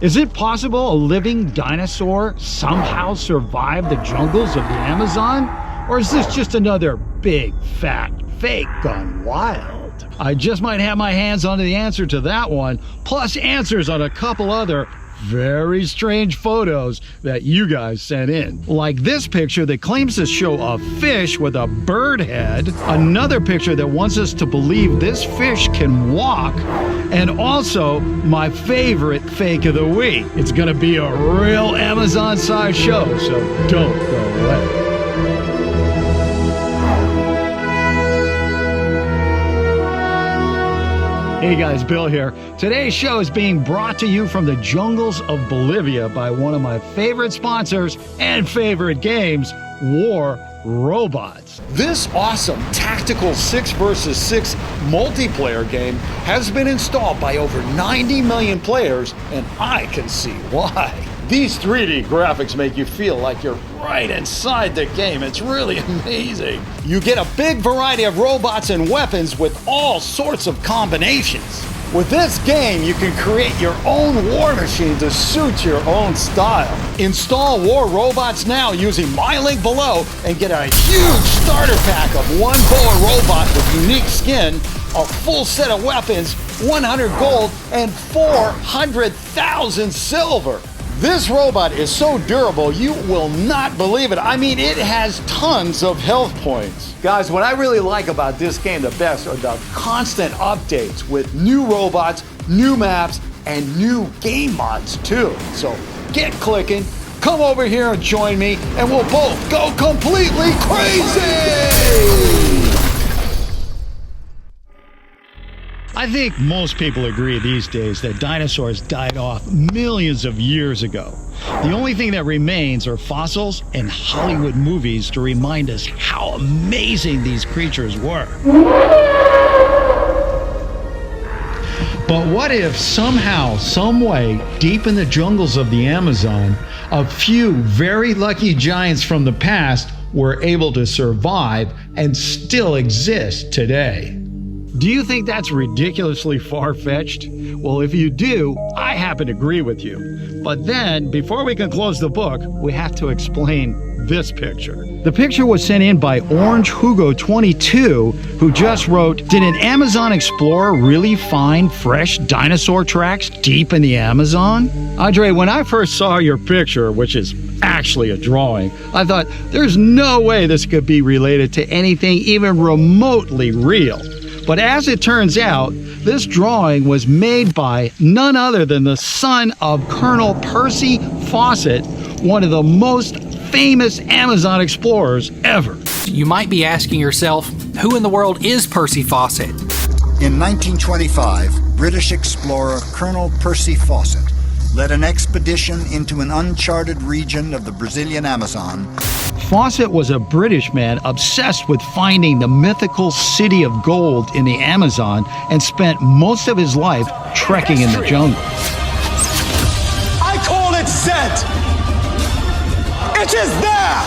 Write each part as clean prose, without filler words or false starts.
Is it possible a living dinosaur somehow survived the jungles of the Amazon? Or is this just another big, fat fake gone wild? I just might have my hands on the answer to that one, plus answers on a couple other very strange photos that you guys sent in. Like this picture that claims to show a fish with a bird head, another picture that wants us to believe this fish can walk, and also my favorite fake of the week. It's gonna be a real Amazon-sized show, so don't go away. Hey guys, Bill here. Today's show is being brought to you from the jungles of Bolivia by one of my favorite sponsors and favorite games, War Robots. This awesome tactical 6 vs 6 multiplayer game has been installed by over 90 million players, and I can see why. These 3D graphics make you feel like you're right inside the game. It's really amazing. You get a big variety of robots and weapons with all sorts of combinations. With this game, you can create your own war machine to suit your own style. Install War Robots now using my link below and get a huge starter pack of 1 boa robot with unique skin, a full set of weapons, 100 gold, and 400,000 silver. This robot is so durable, you will not believe it. I mean, it has tons of health points. Guys, what I really like about this game the best are the constant updates with new robots, new maps, and new game mods too. So get clicking, come over here and join me, and we'll both go completely crazy! I think most people agree these days that dinosaurs died off millions of years ago. The only thing that remains are fossils and Hollywood movies to remind us how amazing these creatures were. But what if somehow, some way, deep in the jungles of the Amazon, a few very lucky giants from the past were able to survive and still exist today? Do you think that's ridiculously far-fetched? Well, if you do, I happen to agree with you. But then, before we can close the book, we have to explain this picture. The picture was sent in by Orange Hugo 22, who just wrote, "Did an Amazon explorer really find fresh dinosaur tracks deep in the Amazon?" Andre, when I first saw your picture, which is actually a drawing, I thought, there's no way this could be related to anything even remotely real. But as it turns out, this drawing was made by none other than the son of Colonel Percy Fawcett, one of the most famous Amazon explorers ever. You might be asking yourself, who in the world is Percy Fawcett? In 1925, British explorer Colonel Percy Fawcett led an expedition into an uncharted region of the Brazilian Amazon. Fawcett was a British man obsessed with finding the mythical city of gold in the Amazon and spent most of his life trekking in the jungle. I call it set! It is there!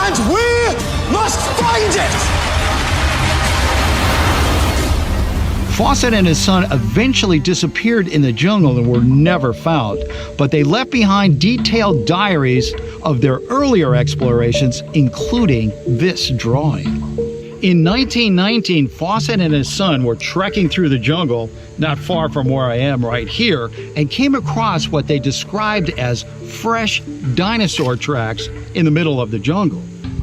And we must find it! Fawcett and his son eventually disappeared in the jungle and were never found, but they left behind detailed diaries of their earlier explorations, including this drawing. In 1919, Fawcett and his son were trekking through the jungle, not far from where I am right here, and came across what they described as fresh dinosaur tracks in the middle of the jungle.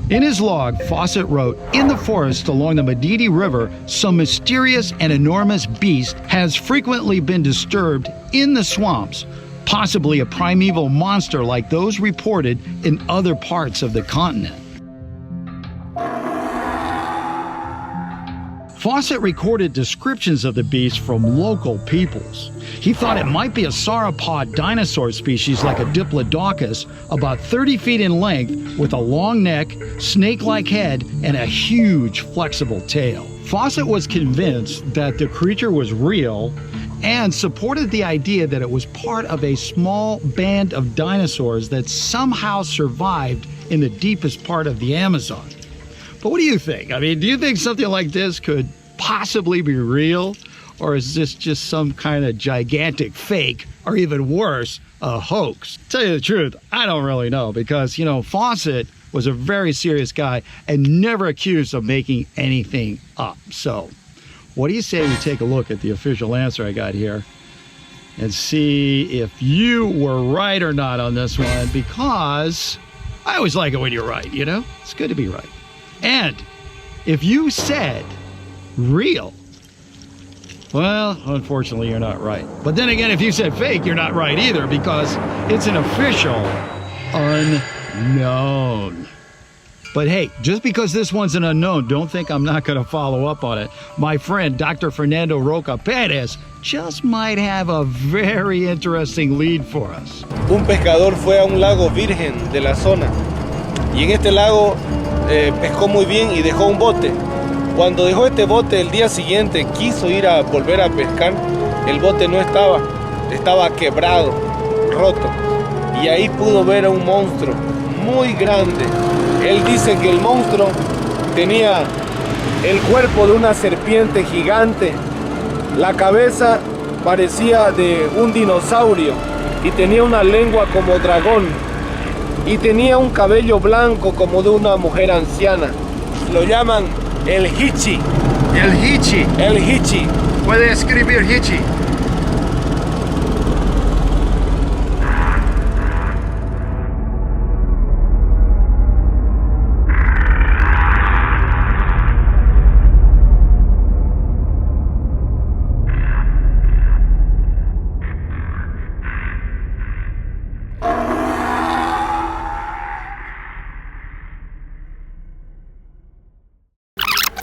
In his log, Fawcett wrote, "In the forest along the Madidi River, some mysterious and enormous beast has frequently been disturbed in the swamps, possibly a primeval monster like those reported in other parts of the continent." Fawcett recorded descriptions of the beast from local peoples. He thought it might be a sauropod dinosaur species like a DIPLODOCUS, about 30 feet in length, with a long neck, snake-like head, and a huge flexible tail. Fawcett was convinced that the creature was real and supported the idea that it was part of a small band of dinosaurs that somehow survived in the deepest part of the Amazon. But what do you think? I mean, do you think something like this could possibly be real? Or is this just some kind of gigantic fake or even worse, a hoax? Tell you the truth, I don't really know because, Fawcett was a very serious guy and never accused of making anything up. So, what do you say we take a look at the official answer I got here and see if you were right or not on this one, because I always like it when you're right, It's good to be right. And if you said real, well, unfortunately, you're not right. But then again, if you said fake, you're not right either, because it's an official unknown. But hey, just because this one's an unknown, don't think I'm not going to follow up on it. My friend, Dr. Fernando Roca Perez, just might have a very interesting lead for us. Un pescador fue a un lago virgen de la zona y en este lago pescó muy bien y dejó un bote. Cuando dejó este bote el día siguiente quiso ir a volver a pescar, el bote no estaba quebrado, roto, y ahí pudo ver a un monstruo muy grande. Él dice que el monstruo tenía el cuerpo de una serpiente gigante, la cabeza parecía de un dinosaurio y tenía una lengua como dragón y tenía un cabello blanco como de una mujer anciana. Lo llaman el Hichi. El Hichi. El Hichi. Puede escribir Hichi.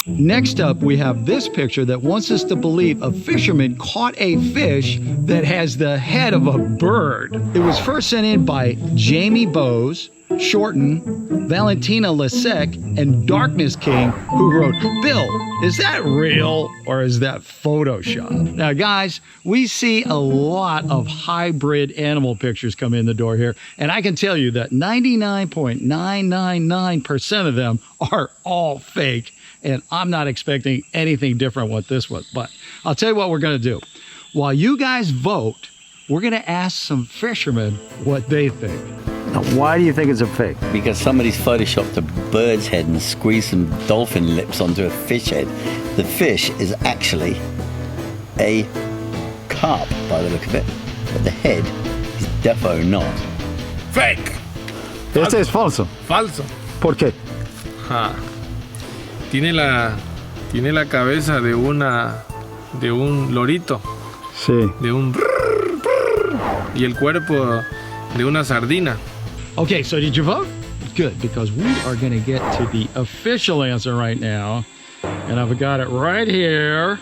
Next up, we have this picture that wants us to believe a fisherman caught a fish that has the head of a bird. It was first sent in by Jamie Bowes, Shorten, Valentina Lasek, and Darkness King, who wrote, "Bill, is that real or is that Photoshop?" Now, guys, we see a lot of hybrid animal pictures come in the door here, and I can tell you that 99.999% of them are all fake. And I'm not expecting anything different with this one. But I'll tell you what we're going to do. While you guys vote, we're going to ask some fishermen what they think. Now, why do you think it's a fake? Because somebody's photoshopped a bird's head and squeezed some dolphin lips onto a fish head. The fish is actually a carp by the look of it. But the head is defo not. Fake. Este es falso. Falso. ¿Por qué? Tiene la cabeza de un lorito. Sí. De un y el cuerpo de una sardina. Okay, so did you vote? Good, because we are going to get to the official answer right now. And I've got it right here.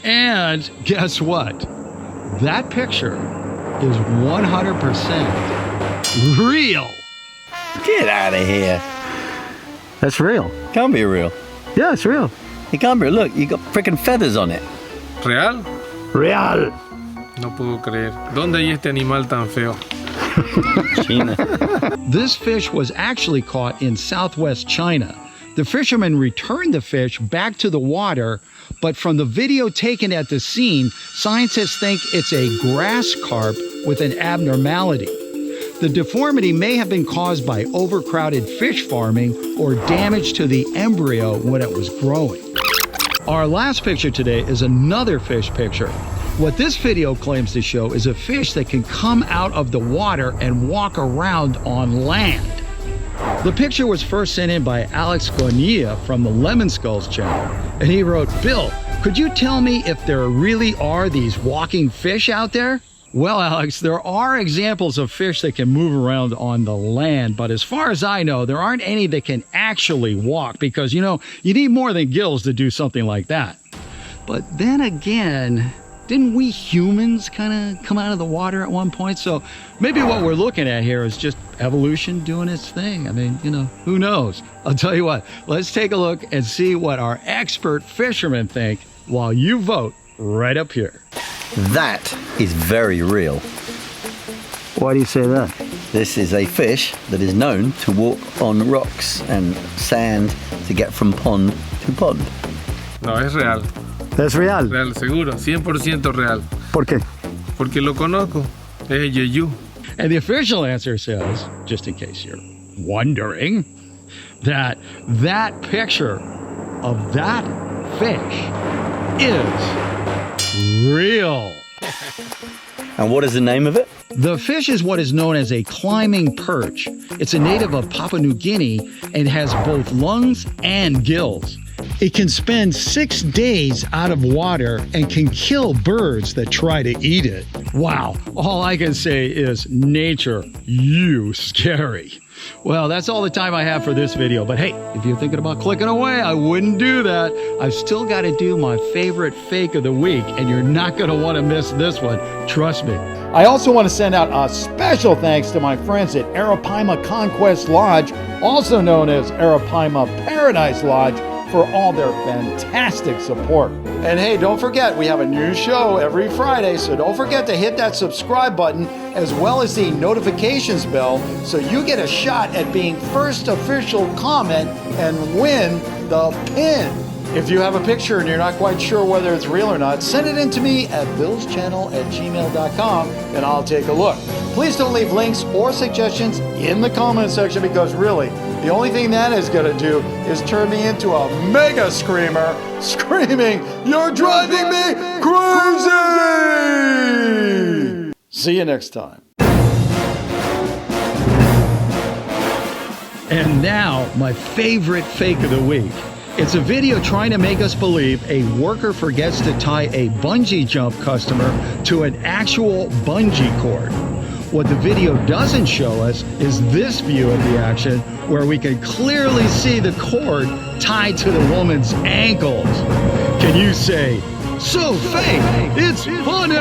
And guess what? That picture is 100% real. Get out of here. That's real. Can't be real. Yeah, it's real. It can't be. Look, you got freaking feathers on it. ¿Real? Real. No puedo creer. ¿Dónde hay este animal tan feo? China. This fish was actually caught in southwest China. The fisherman returned the fish back to the water, but from the video taken at the scene, scientists think it's a grass carp with an abnormality. The deformity may have been caused by overcrowded fish farming or damage to the embryo when it was growing. Our last picture today is another fish picture. What this video claims to show is a fish that can come out of the water and walk around on land. The picture was first sent in by Alex Gonilla from the Lemon Skulls channel, and he wrote, "Bill, could you tell me if there really are these walking fish out there?" Well, Alex, there are examples of fish that can move around on the land, but as far as I know, there aren't any that can actually walk because, you need more than gills to do something like that. But then again, didn't we humans kind of come out of the water at one point? So maybe what we're looking at here is just evolution doing its thing. I mean, who knows? I'll tell you what, let's take a look and see what our expert fishermen think while you vote right up here. That is very real. Why do you say that? This is a fish that is known to walk on rocks and sand to get from pond to pond. No, es real. ¿Es real? Real, seguro. 100% real. ¿Por qué? porque lo conozco. Es Yeyu. And the official answer says, just in case you're wondering, that picture of that fish is real. And what is the name of it? The fish is what is known as a climbing perch. It's a native of Papua New Guinea and has both lungs and gills. It can spend 6 days out of water and can kill birds that try to eat it. Wow, all I can say is nature, you scary. Well, that's all the time I have for this video. But hey, if you're thinking about clicking away, I wouldn't do that. I've still got to do my favorite fake of the week, and you're not going to want to miss this one. Trust me. I also want to send out a special thanks to my friends at Arapaima Conquest Lodge, also known as Arapaima Paradise Lodge, for all their fantastic support. And hey, don't forget, we have a new show every Friday, so don't forget to hit that subscribe button as well as the notifications bell so you get a shot at being first official comment and win the pin. If you have a picture and you're not quite sure whether it's real or not, send it in to me at billschannel@gmail.com and I'll take a look. Please don't leave links or suggestions in the comment section because really, the only thing that is going to do is turn me into a mega screamer, screaming, "You're driving me crazy!" See you next time. And now, my favorite fake of the week. It's a video trying to make us believe a worker forgets to tie a bungee jump customer to an actual bungee cord. What the video doesn't show us is this view of the action where we can clearly see the cord tied to the woman's ankles. Can you say, "So fake, it's funny"?